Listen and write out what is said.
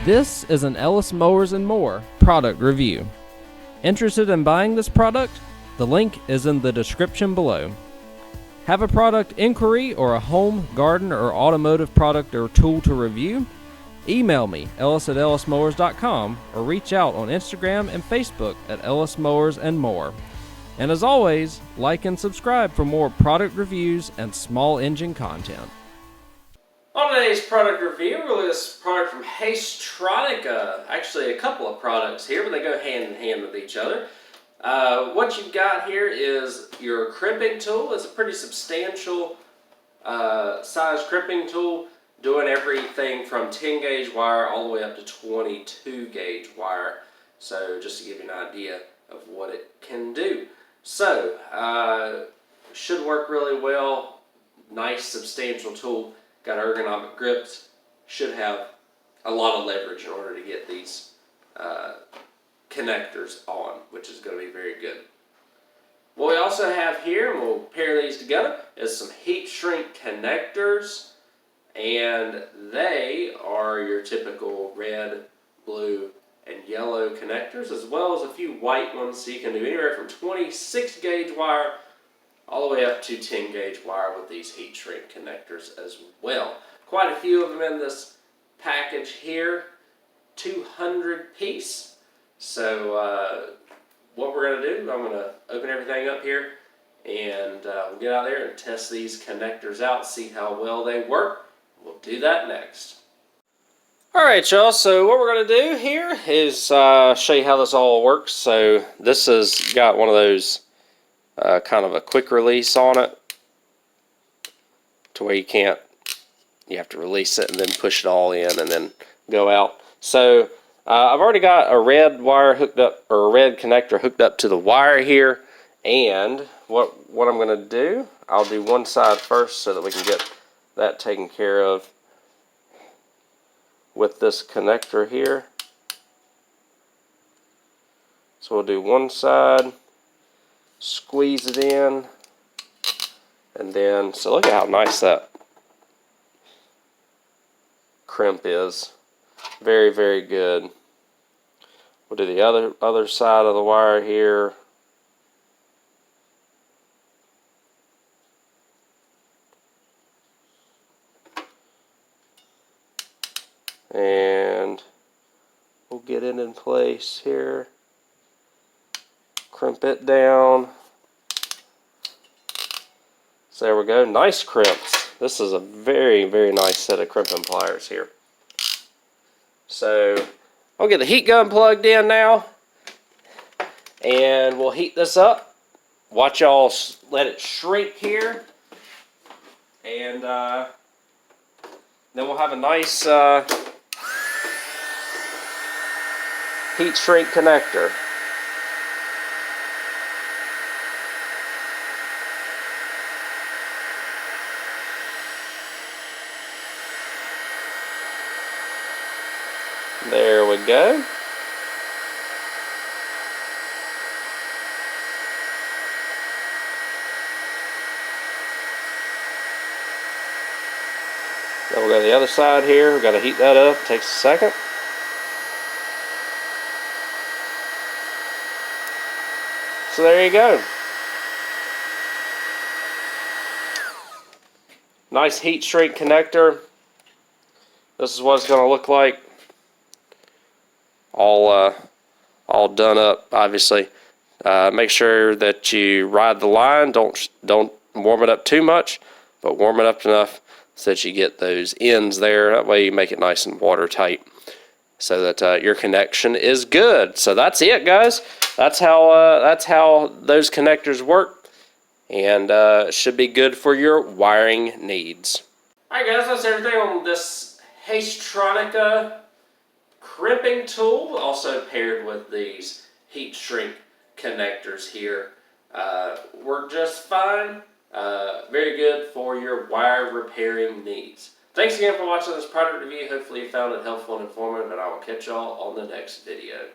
This is an Ellis Mowers and More product review. Interested in buying this product? The link is in the description below. Have a product inquiry or a home, garden, or automotive product or tool to review? Email me, ellis@ellismowers.com, or reach out on Instagram and Facebook at Ellis Mowers and More. And as always, like and subscribe for more product reviews and small engine content. On today's product review, we're looking at this product from Haisstronica. Actually, a couple of products here, but they go hand in hand with each other. What you've got here is your crimping tool. It's a pretty substantial size crimping tool, doing everything from 10 gauge wire all the way up to 22 gauge wire. So just to give you an idea of what it can do. So, should work really well. Nice substantial tool. Got ergonomic grips. Should have a lot of leverage in order to get these connectors on, which is going to be very good. What we also have here, and we'll pair these together, is some heat shrink connectors, and they are your typical red, blue, and yellow connectors, as well as a few white ones, so you can do anywhere from 26 gauge wire all the way up to 10 gauge wire with these heat shrink connectors as well. Quite a few of them in this package here, 200 piece. So what we're going to do, I'm going to open everything up here and we'll get out there and test these connectors out, see how well they work. We'll do that next. Alright y'all, so what we're going to do here is show you how this all works. So this has got one of those kind of a quick release on it to where you have to release it and then push it all in and then go out. So I've already got a red wire hooked up, or a red connector hooked up to the wire here, and what I'm going to do, I'll do one side first so that we can get that taken care of with this connector here. So we'll do one side, squeeze it in, and then, so look at how nice that crimp is. Very, very good. We'll do the other side of the wire here. And we'll get it in place here. Crimp it down. So there we go. Nice crimps. This is a very, very nice set of crimping pliers here. So I'll get the heat gun plugged in now, and we'll heat this up. Watch y'all let it shrink here, and then we'll have a nice heat shrink connector. There we go. Then we'll go to the other side here. We've got to heat that up. It takes a second. So there you go. Nice heat shrink connector. This is what it's going to look like. All done up, obviously. Make sure that you ride the line. Don't warm it up too much, but warm it up enough so that you get those ends there. That way you make it nice and watertight so that your connection is good. So that's it, guys. That's how those connectors work, and it should be good for your wiring needs. Alright guys, that's everything on this Haisstronica crimping tool, also paired with these heat shrink connectors here. Work just fine. Very good for your wire repairing needs. Thanks again for watching this product review. Hopefully you found it helpful and informative, and I will catch y'all on the next video.